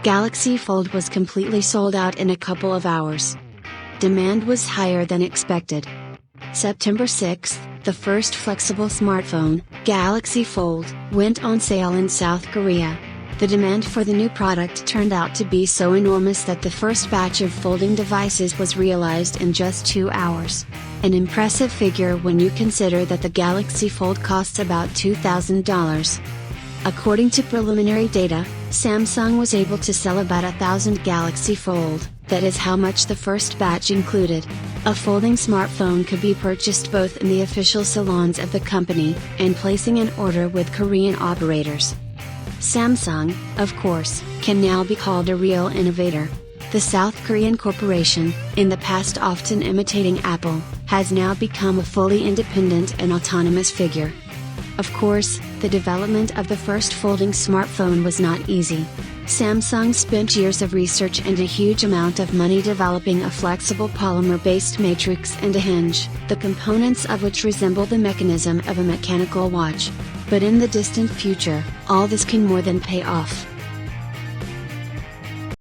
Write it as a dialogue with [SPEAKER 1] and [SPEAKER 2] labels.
[SPEAKER 1] Galaxy Fold was completely sold out in a couple of hours. Demand was higher than expected. September 6, the first flexible smartphone, Galaxy Fold, went on sale in South Korea. The demand for the new product turned out to be so enormous that the first batch of folding devices was realized in just 2 hours. An impressive figure when you consider that the Galaxy Fold costs about $2,000. According to preliminary data, Samsung was able to sell about 1,000 Galaxy Fold, that is how much the first batch included. A folding smartphone could be purchased both in the official salons of the company, and placing an order with Korean operators. Samsung, of course, can now be called a real innovator. The South Korean corporation, in the past often imitating Apple, has now become a fully independent and autonomous figure. Of course, the development of the first folding smartphone was not easy. Samsung spent years of research and a huge amount of money developing a flexible polymer-based matrix and a hinge, the components of which resemble the mechanism of a mechanical watch. But in the distant future, all this can more than pay off.